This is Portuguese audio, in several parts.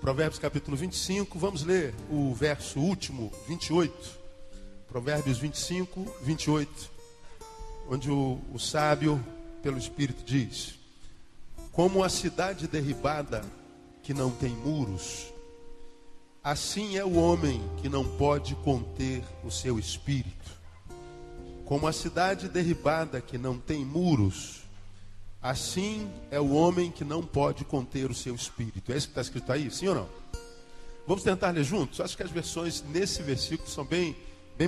Provérbios capítulo 25, vamos ler o verso último, 28. Provérbios 25, 28, onde o sábio, pelo Espírito, diz: como a cidade derribada que não tem muros, assim é o homem que não pode conter o seu espírito. Como a cidade derribada que não tem muros, assim é o homem que não pode conter o seu espírito. É isso que está escrito aí, sim ou não? Vamos tentar ler juntos? Acho que as versões nesse versículo são bem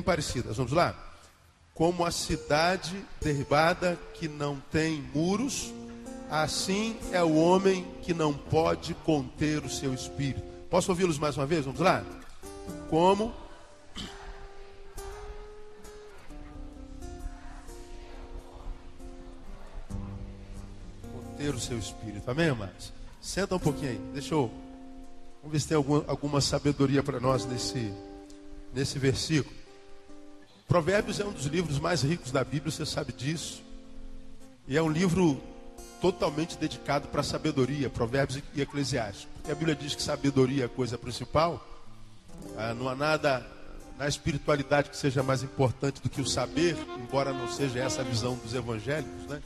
parecidas. Vamos lá? Como a cidade derribada que não tem muros, assim é o homem que não pode conter o seu espírito. Posso ouvi-los mais uma vez? Vamos lá? Como conter o seu espírito. Amém, amados? Senta um pouquinho aí. Vamos ver se tem alguma sabedoria para nós nesse versículo. Provérbios é um dos livros mais ricos da Bíblia, você sabe disso. E é um livro totalmente dedicado para a sabedoria, Provérbios e Eclesiastes. Porque a Bíblia diz que sabedoria é a coisa principal. Não há nada na espiritualidade que seja mais importante do que o saber, embora não seja essa a visão dos evangélicos, né?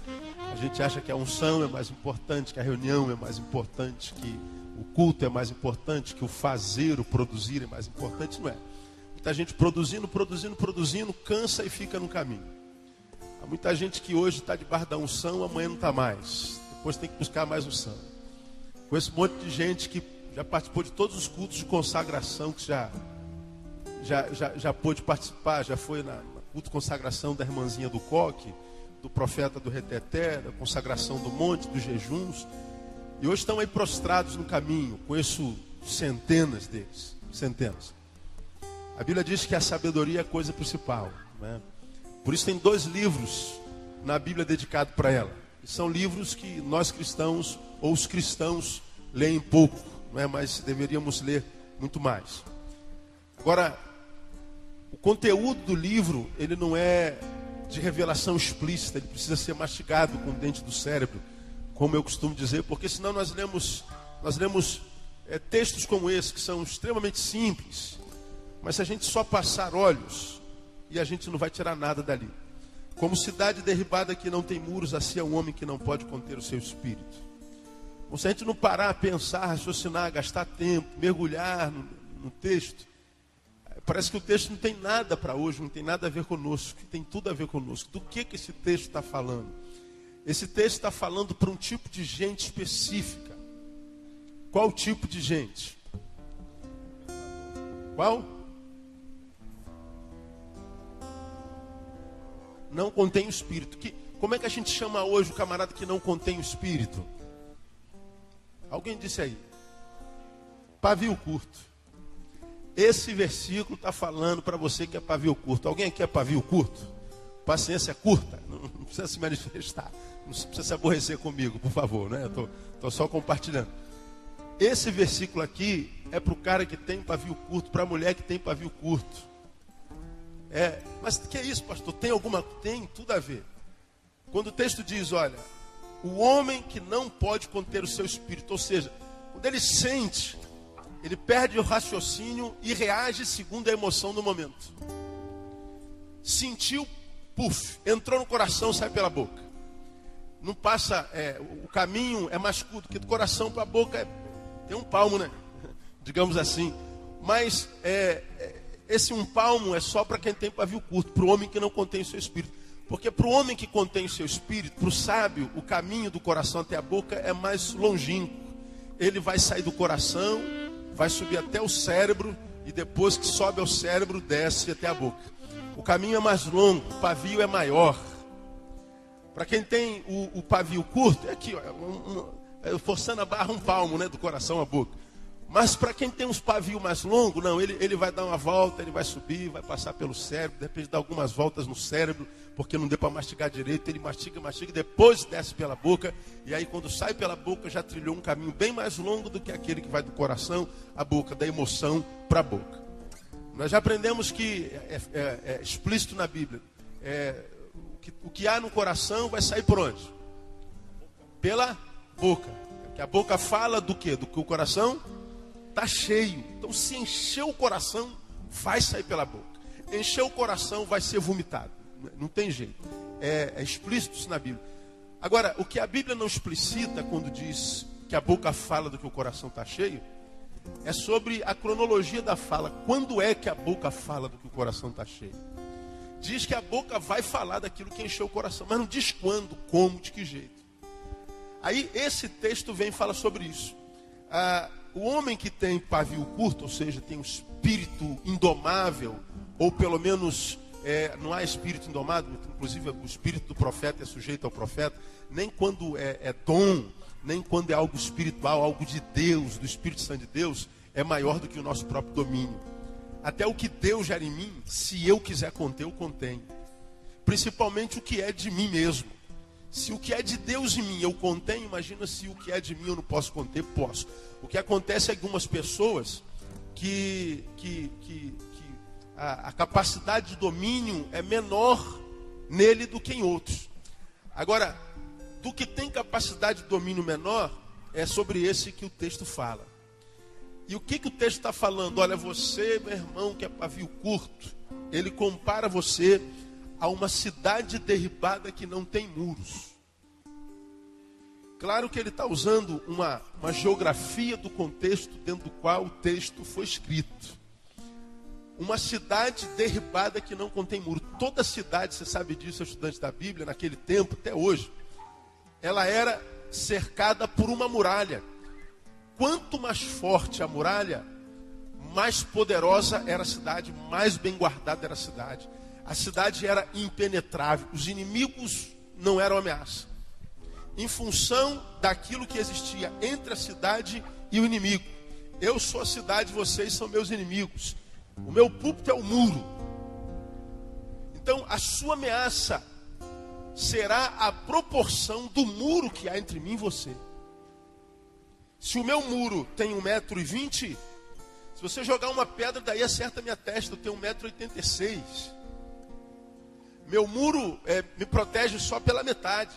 A gente acha que a unção é mais importante, que a reunião é mais importante, que o culto é mais importante, que o fazer, o produzir é mais importante. Não é. Muita gente produzindo, cansa e fica no caminho. Há muita gente que hoje está debaixo da unção, amanhã não está mais. Depois tem que buscar mais unção. Conheço um monte de gente que já participou de todos os cultos de consagração, que já pôde participar, já foi na culto de consagração da irmãzinha do Coque, do profeta do Reteté, da consagração do monte, dos jejuns. E hoje estão aí prostrados no caminho. Conheço centenas deles. Centenas. A Bíblia diz que a sabedoria é a coisa principal, né? Por isso tem 2 livros na Bíblia dedicados para ela. E são livros que nós cristãos, ou os cristãos, leem pouco, não é? Mas deveríamos ler muito mais. Agora, o conteúdo do livro, ele não é de revelação explícita, ele precisa ser mastigado com o dente do cérebro, como eu costumo dizer, porque senão nós lemos textos como esse, que são extremamente simples, mas se a gente só passar olhos, e a gente não vai tirar nada dali. Como cidade derribada que não tem muros, assim é um homem que não pode conter o seu espírito. Ou se a gente não parar a pensar, raciocinar, gastar tempo, mergulhar no texto, parece que o texto não tem nada para hoje, não tem nada a ver conosco, tem tudo a ver conosco. Do que esse texto está falando? Esse texto está falando para um tipo de gente específica. Qual tipo de gente? Qual? Não contém o espírito. Como é que a gente chama hoje o camarada que não contém o espírito? Alguém disse aí? Pavio curto. Esse versículo está falando para você que é pavio curto. Alguém aqui é pavio curto? Paciência curta? Não precisa se manifestar. Não precisa se aborrecer comigo, por favor, né? Eu estou só compartilhando. Esse versículo aqui é para o cara que tem pavio curto, para a mulher que tem pavio curto. Mas que é isso, pastor? Tem tudo a ver. Quando o texto diz, olha, o homem que não pode conter o seu espírito, ou seja, quando ele sente, ele perde o raciocínio e reage segundo a emoção do momento. Sentiu, puf, entrou no coração, sai pela boca. Não passa, o caminho é mais curto, que do coração para a boca tem um palmo, né? Digamos assim. Mas esse um palmo é só para quem tem pavio curto, para o homem que não contém o seu espírito. Porque para o homem que contém o seu espírito, para o sábio, o caminho do coração até a boca é mais longínquo. Ele vai sair do coração, vai subir até o cérebro, e depois que sobe ao cérebro, desce até a boca. O caminho é mais longo, o pavio é maior. Para quem tem o pavio curto, é aqui, ó, forçando a barra um palmo, né, do coração à boca. Mas para quem tem uns pavios mais longos, não, ele vai dar uma volta, ele vai subir, vai passar pelo cérebro, de repente dá algumas voltas no cérebro, porque não deu para mastigar direito, ele mastiga, depois desce pela boca, e aí quando sai pela boca já trilhou um caminho bem mais longo do que aquele que vai do coração à boca, da emoção para a boca. Nós já aprendemos que é explícito na Bíblia, o que há no coração vai sair por onde? Pela boca. Que a boca fala do quê? Do que o coração está cheio. Então, se encher o coração, vai sair pela boca. Encher o coração vai ser vomitado. Não tem jeito. É explícito isso na Bíblia. Agora, o que a Bíblia não explicita quando diz que a boca fala do que o coração está cheio, é sobre a cronologia da fala. Quando é que a boca fala do que o coração está cheio? Diz que a boca vai falar daquilo que encheu o coração, mas não diz quando, como, de que jeito. Aí esse texto vem e fala sobre isso. O homem que tem pavio curto, ou seja, tem um espírito indomável, ou pelo menos não há espírito indomável, inclusive o espírito do profeta é sujeito ao profeta, nem quando é dom, nem quando é algo espiritual, algo de Deus, do Espírito Santo de Deus, é maior do que o nosso próprio domínio. Até o que Deus gera em mim, se eu quiser conter, eu contenho. Principalmente o que é de mim mesmo. Se o que é de Deus em mim eu contenho, imagina se o que é de mim eu não posso conter, posso. O que acontece é que algumas pessoas que a capacidade de domínio é menor nele do que em outros. Agora, do que tem capacidade de domínio menor, é sobre esse que o texto fala. E o que o texto está falando? Olha, você, meu irmão, que é pavio curto, ele compara você a uma cidade derribada que não tem muros. Claro que ele está usando uma geografia do contexto dentro do qual o texto foi escrito. Uma cidade derribada que não contém muro. Toda cidade, você sabe disso, estudante da Bíblia, naquele tempo, até hoje, ela era cercada por uma muralha. Quanto mais forte a muralha, mais poderosa era a cidade, mais bem guardada era a cidade. A cidade era impenetrável, os inimigos não eram ameaça. Em função daquilo que existia entre a cidade e o inimigo. Eu sou a cidade, vocês são meus inimigos. O meu púlpito é o muro. Então, a sua ameaça será a proporção do muro que há entre mim e você. Se o meu muro tem 1,20 m, se você jogar uma pedra daí acerta a minha testa, eu tenho 1,86 m. Meu muro me protege só pela metade.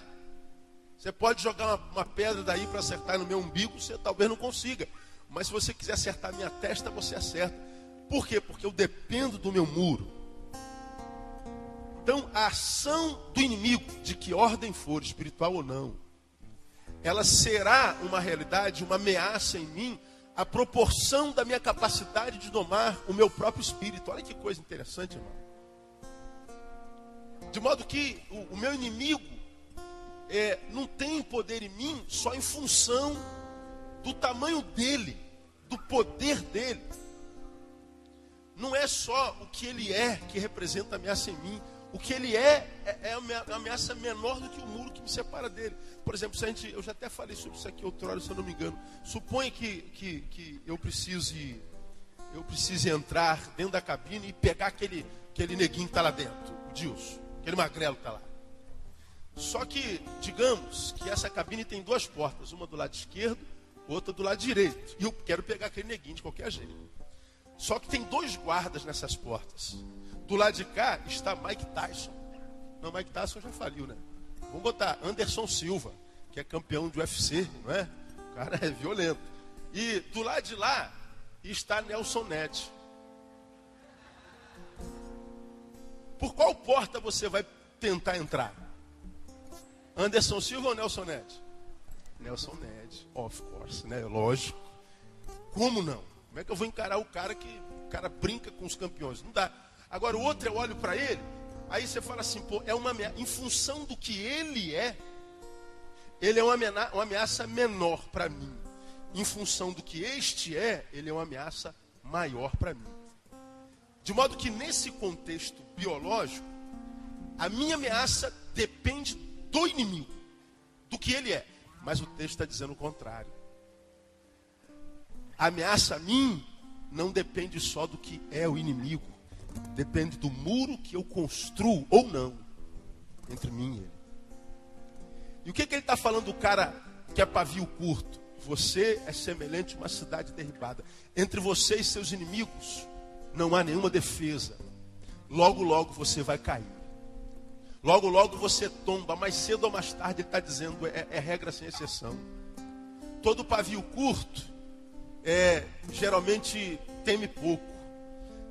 Você pode jogar uma pedra daí para acertar no meu umbigo, você talvez não consiga. Mas se você quiser acertar a minha testa, você acerta. Por quê? Porque eu dependo do meu muro. Então, a ação do inimigo, de que ordem for, espiritual ou não, ela será uma realidade, uma ameaça em mim, a proporção da minha capacidade de domar o meu próprio espírito. Olha que coisa interessante, irmão. De modo que o meu inimigo não tem poder em mim só em função do tamanho dele, do poder dele. Não é só o que ele é que representa ameaça em mim. O que ele é uma ameaça menor do que o muro que me separa dele. Por exemplo, eu já até falei sobre isso aqui outrora, se eu não me engano. Suponha que eu precise entrar dentro da cabine e pegar aquele neguinho que está lá dentro, o Dilson, aquele magrelo que está lá. Só que, digamos que essa cabine tem duas portas, uma do lado esquerdo, outra do lado direito. E eu quero pegar aquele neguinho de qualquer jeito. Só que tem dois guardas nessas portas. Do lado de cá está Mike Tyson. Não, Mike Tyson já faliu, né? Vamos botar Anderson Silva, que é campeão do UFC, não é? O cara é violento. E do lado de lá está Nelson Ned. Por qual porta você vai tentar entrar? Anderson Silva ou Nelson Ned? Nelson Ned, of course, né? Lógico. Como não? Como é que eu vou encarar o cara que brinca com os campeões? Não dá. Agora o outro eu olho para ele, aí você fala assim, pô, é uma ameaça. Em função do que ele é uma ameaça menor para mim. Em função do que este é, ele é uma ameaça maior para mim. De modo que nesse contexto biológico, a minha ameaça depende do inimigo, do que ele é. Mas o texto está dizendo o contrário. A ameaça a mim não depende só do que é o inimigo. Depende do muro que eu construo ou não entre mim e ele. E o que ele está falando do cara que é pavio curto? Você é semelhante a uma cidade derribada. Entre você e seus inimigos não há nenhuma defesa. Logo, logo você vai cair. Logo, logo você tomba. Mais cedo ou mais tarde ele está dizendo, é regra sem exceção. Todo pavio curto geralmente teme pouco.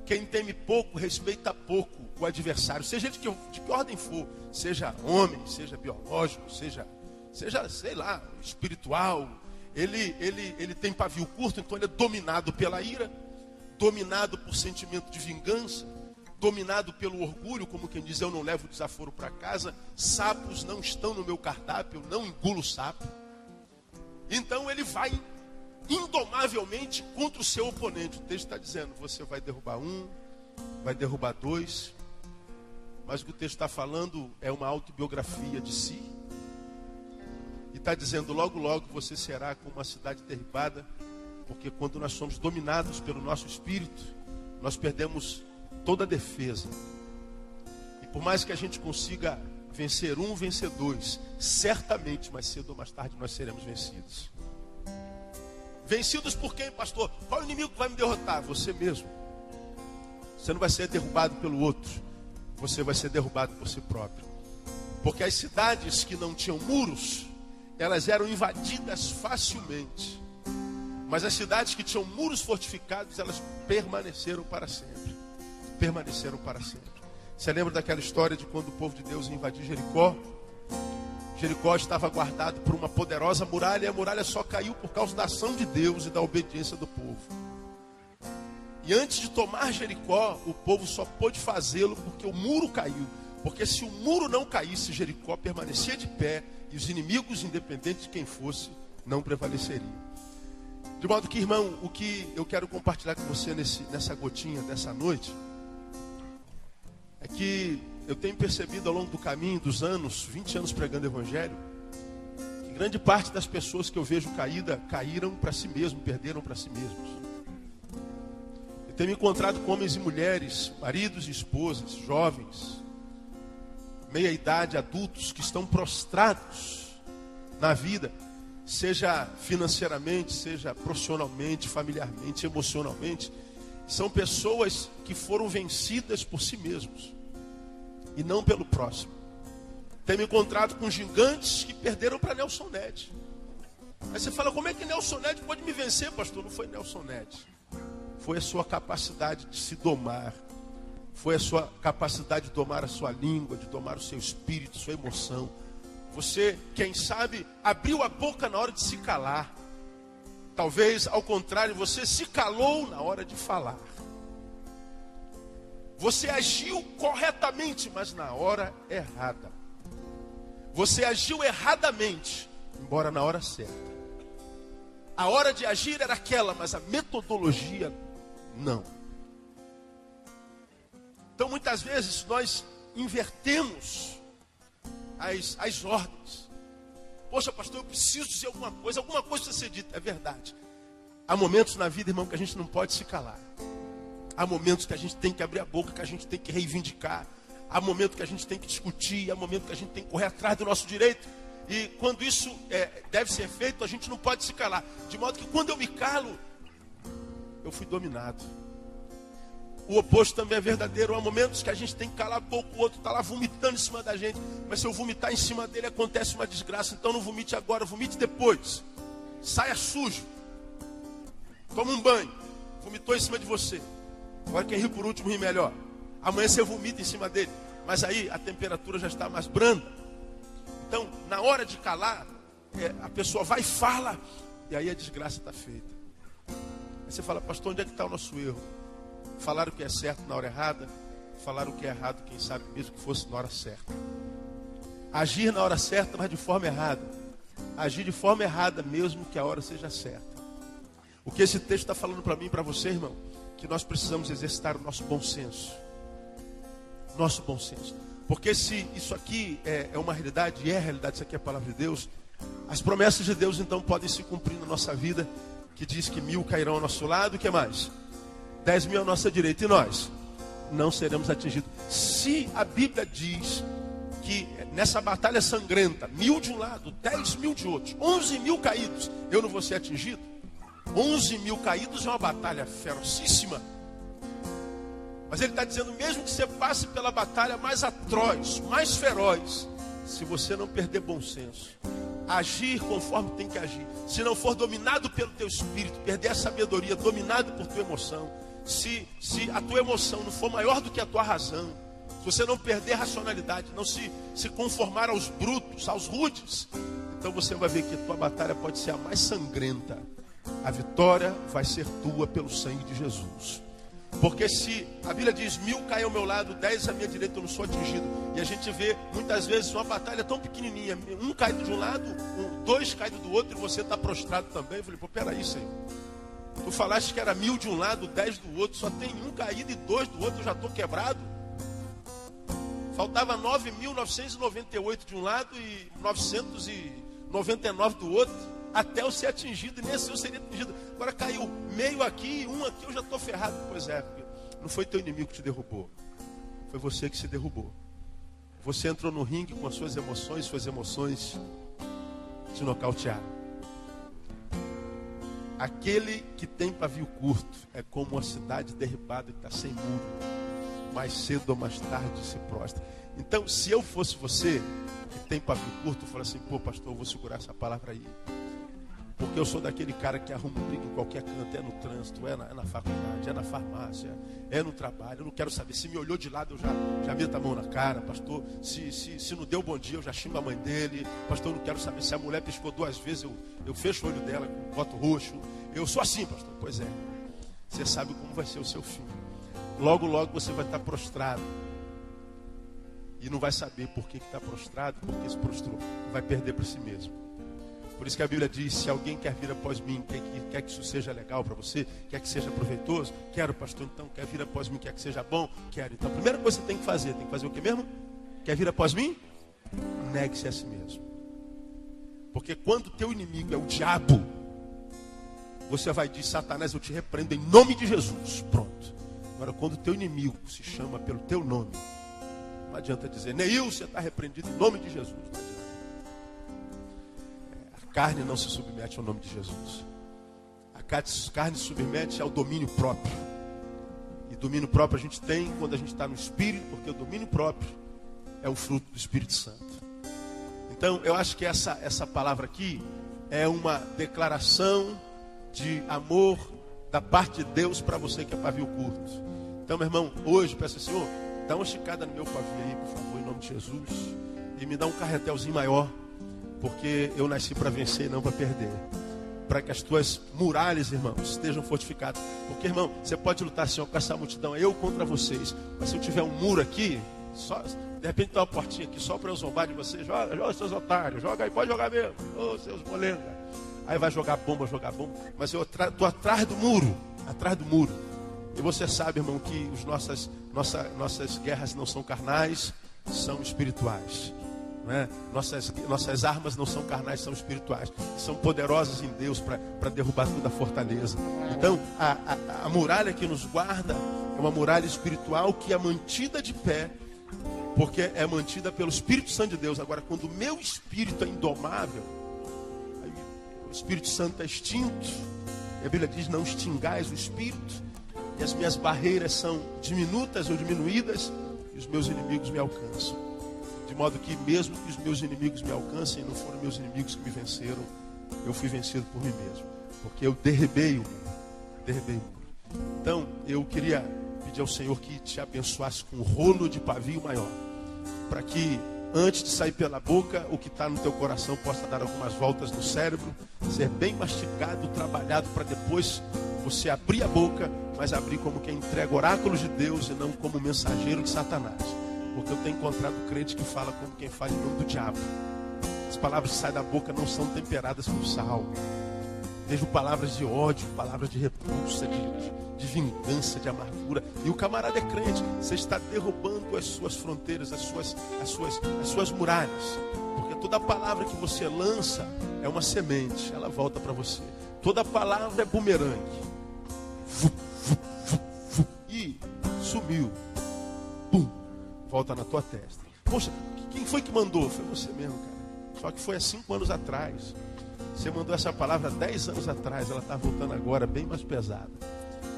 Quem teme pouco, respeita pouco o adversário, seja ele de que ordem for, seja homem, seja biológico, seja sei lá, espiritual. Ele tem pavio curto, então ele é dominado pela ira, dominado por sentimento de vingança, dominado pelo orgulho, como quem diz, eu não levo desaforo para casa, sapos não estão no meu cardápio, eu não engulo sapo. Então ele vai indomavelmente contra o seu oponente. O texto está dizendo, você vai derrubar um, vai derrubar dois, mas o que o texto está falando é uma autobiografia de si. E está dizendo, logo, logo você será como uma cidade derribada, porque quando nós somos dominados pelo nosso espírito, nós perdemos toda a defesa. E por mais que a gente consiga vencer um, vencer dois, certamente mais cedo ou mais tarde nós seremos vencidos. Vencidos por quem, pastor? Qual é o inimigo que vai me derrotar? Você mesmo. Você não vai ser derrubado pelo outro, você vai ser derrubado por si próprio. Porque as cidades que não tinham muros, elas eram invadidas facilmente. Mas as cidades que tinham muros fortificados, elas permaneceram para sempre. Permaneceram para sempre. Você lembra daquela história de quando o povo de Deus invadiu Jericó? Jericó estava guardado por uma poderosa muralha, e a muralha só caiu por causa da ação de Deus e da obediência do povo. E antes de tomar Jericó, o povo só pôde fazê-lo porque o muro caiu. Porque se o muro não caísse, Jericó permanecia de pé, e os inimigos, independente de quem fosse, não prevaleceriam. De modo que, irmão, o que eu quero compartilhar com você nessa gotinha dessa noite, é que eu tenho percebido ao longo do caminho, dos anos, 20 anos pregando o evangelho, que grande parte das pessoas que eu vejo caíram para si mesmos, perderam para si mesmos. Eu tenho me encontrado com homens e mulheres, maridos e esposas, jovens, meia idade, adultos, que estão prostrados na vida, seja financeiramente, seja profissionalmente, familiarmente, emocionalmente. São pessoas que foram vencidas por si mesmos e não pelo próximo. Tenho me encontrado com gigantes que perderam para Nelson Ned. Aí você fala, como é que Nelson Ned pode me vencer, pastor? Não foi Nelson Ned. Foi a sua capacidade de se domar. Foi a sua capacidade de domar a sua língua, de domar o seu espírito, sua emoção. Você, quem sabe, abriu a boca na hora de se calar. Talvez, ao contrário, você se calou na hora de falar. Você agiu corretamente, mas na hora errada. Você agiu erradamente, embora na hora certa. A hora de agir era aquela, mas a metodologia não. Então, muitas vezes, nós invertemos as ordens. Poxa, pastor, eu preciso dizer alguma coisa precisa ser dita. É verdade. Há momentos na vida, irmão, que a gente não pode se calar. Há momentos que a gente tem que abrir a boca, que a gente tem que reivindicar. Há momentos que a gente tem que discutir. Há momentos que a gente tem que correr atrás do nosso direito. E quando isso deve ser feito, a gente não pode se calar. De modo que quando eu me calo, eu fui dominado. O oposto também é verdadeiro. Há momentos que a gente tem que calar a boca, o outro está lá vomitando em cima da gente. Mas se eu vomitar em cima dele, acontece uma desgraça. Então não vomite agora, vomite depois. Saia sujo. Toma um banho. Vomitou em cima de você. Agora quem ri por último ri melhor. Amanhã você vomita em cima dele. Mas aí a temperatura já está mais branda. Então, na hora de calar, a pessoa vai e fala. E aí a desgraça está feita. Aí você fala, pastor, onde é que está o nosso erro? Falar o que é certo na hora errada, falar o que é errado, quem sabe mesmo que fosse na hora certa. Agir na hora certa, mas de forma errada. Agir de forma errada, mesmo que a hora seja certa. O que esse texto está falando para mim e para você, irmão, que nós precisamos exercitar o nosso bom senso. Nosso bom senso. Porque se isso aqui é uma realidade, e é a realidade, isso aqui é a palavra de Deus, as promessas de Deus então podem se cumprir na nossa vida, que diz que 1000 cairão ao nosso lado, o que mais? 10.000 à nossa direita, e nós não seremos atingidos. Se a Bíblia diz que nessa batalha sangrenta, 1000 de um lado, 10.000 de outro, 11.000 caídos, eu não vou ser atingido? 11.000 caídos é uma batalha ferocíssima. Mas ele está dizendo, mesmo que você passe pela batalha mais atroz, mais feroz, se você não perder bom senso, agir conforme tem que agir, se não for dominado pelo teu espírito, perder a sabedoria, dominado por tua emoção, se a tua emoção não for maior do que a tua razão, se você não perder a racionalidade, não se conformar aos brutos, aos rudes, então você vai ver que a tua batalha pode ser a mais sangrenta. A vitória vai ser tua pelo sangue de Jesus. Porque se a Bíblia diz, 1000 caem ao meu lado, 10 à minha direita, eu não sou atingido. E a gente vê muitas vezes uma batalha tão pequenininha, um caído de um lado, 2 caídos do outro, e você está prostrado também. Eu falei, pô, peraí, Senhor, tu falaste que era 1000 de um lado, 10 do outro, só tem um caído e 2 do outro, eu já estou quebrado. Faltava 9.998 de um lado e 999 do outro, até eu ser atingido, e nem assim eu seria atingido. Agora caiu meio aqui e um aqui, eu já estou ferrado. Pois é, não foi teu inimigo que te derrubou, foi você que se derrubou. Você entrou no ringue com as suas emoções te nocautearam. Aquele que tem pavio curto é como uma cidade derribada que está sem muro. Mais cedo ou mais tarde se prostra. Então, se eu fosse você, que tem pavio curto, eu falo assim, pô, pastor, eu vou segurar essa palavra aí. Porque eu sou daquele cara que arruma briga em qualquer canto, é no trânsito, é na faculdade, é na farmácia, é no trabalho. Eu não quero saber, se me olhou de lado, eu já meto a mão na cara, pastor. Se não deu bom dia, eu já xingo a mãe dele. Pastor, eu não quero saber, se a mulher piscou 2 vezes, eu fecho o olho dela com voto roxo. Eu sou assim, pastor. Pois é, você sabe como vai ser o seu fim. Logo, logo você vai estar prostrado. E não vai saber por que está prostrado, porque se prostrou. Vai perder para si mesmo. Por isso que a Bíblia diz, se alguém quer vir após mim, quer que isso seja legal para você, quer que seja proveitoso, quero, pastor, então, quer vir após mim, quer que seja bom, quero. Então a primeira coisa que você tem que fazer o que mesmo? Quer vir após mim? Negue-se a si mesmo. Porque quando o teu inimigo é o diabo, você vai dizer, Satanás, eu te repreendo em nome de Jesus. Pronto. Agora, quando o teu inimigo se chama pelo teu nome, não adianta dizer, Neil, você está repreendido em nome de Jesus. Não adianta. A carne não se submete ao nome de Jesus. A carne se submete ao domínio próprio. E domínio próprio a gente tem quando a gente está no Espírito, porque o domínio próprio é o fruto do Espírito Santo. Então, eu acho que essa palavra aqui é uma declaração de amor da parte de Deus para você que é pavio curto. Então, meu irmão, hoje, peço, Senhor, dá uma esticada no meu pavio aí, por favor, em nome de Jesus. E me dá um carretelzinho maior, porque eu nasci para vencer e não para perder. Para que as tuas muralhas, irmãos, estejam fortificadas. Porque, irmão, você pode lutar, Senhor, com essa multidão, eu contra vocês. Mas se eu tiver um muro aqui, só, de repente tem uma portinha aqui, só para eu zombar de vocês. Joga, seus otários, joga aí, pode jogar mesmo. Ô, seus molenga. Aí vai jogar bomba. Mas eu estou atrás do muro. E você sabe, irmão, que nossas guerras não são carnais, são espirituais. Não é? Nossas armas não são carnais, são espirituais. São poderosas em Deus para derrubar toda a fortaleza. Então, a muralha que nos guarda é uma muralha espiritual que é mantida de pé, porque é mantida pelo Espírito Santo de Deus. Agora, quando o meu espírito é indomável, aí o Espírito Santo é extinto. E a Bíblia diz, não extingais o espírito. E as minhas barreiras são diminutas ou diminuídas, e os meus inimigos me alcançam. De modo que mesmo que os meus inimigos me alcancem, não foram meus inimigos que me venceram, eu fui vencido por mim mesmo. Porque eu derribei o muro. Então, eu queria pedir ao Senhor que te abençoasse com um rolo de pavio maior. Para que, antes de sair pela boca, o que está no teu coração possa dar algumas voltas no cérebro, ser bem mastigado, trabalhado, para depois você abrir a boca, mas abrir como quem entrega oráculos de Deus e não como mensageiro de Satanás. Porque eu tenho encontrado crente que fala como quem fala em nome do diabo. As palavras que saem da boca não são temperadas com sal. Vejo palavras de ódio, palavras de repulsa, de vingança, de amargura. E o camarada é crente. Você está derrubando as suas fronteiras, as suas muralhas. Porque toda palavra que você lança é uma semente. Ela volta para você. Toda palavra é bumerangue. E sumiu. Pum. Volta na tua testa. Poxa, quem foi que mandou? Foi você mesmo, cara. Só que foi há 5 anos atrás. Você mandou essa palavra há 10 anos atrás. Ela está voltando agora bem mais pesada.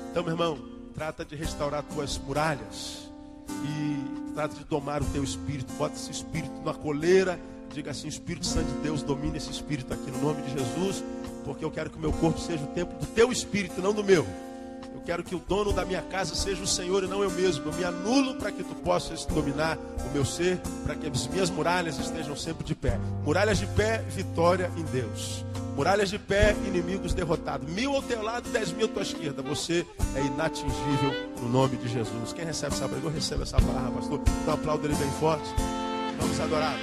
Então, meu irmão, trata de restaurar tuas muralhas. E trata de domar o teu espírito. Bota esse espírito na coleira Diga assim: o Espírito Santo de Deus domina esse espírito aqui no nome de Jesus, porque eu quero que o meu corpo seja o templo do teu espírito, não do meu. Eu quero que o dono da minha casa seja o Senhor e não eu mesmo. Eu me anulo para que tu possas dominar o meu ser, para que as minhas muralhas estejam sempre de pé. Muralhas de pé, vitória em Deus. Muralhas de pé, inimigos derrotados. 1000 ao teu lado, 10.000 à tua esquerda. Você é inatingível no nome de Jesus. Quem recebe essa palavra? Eu recebo essa palavra, pastor. Então aplauda ele bem forte. Vamos adorar.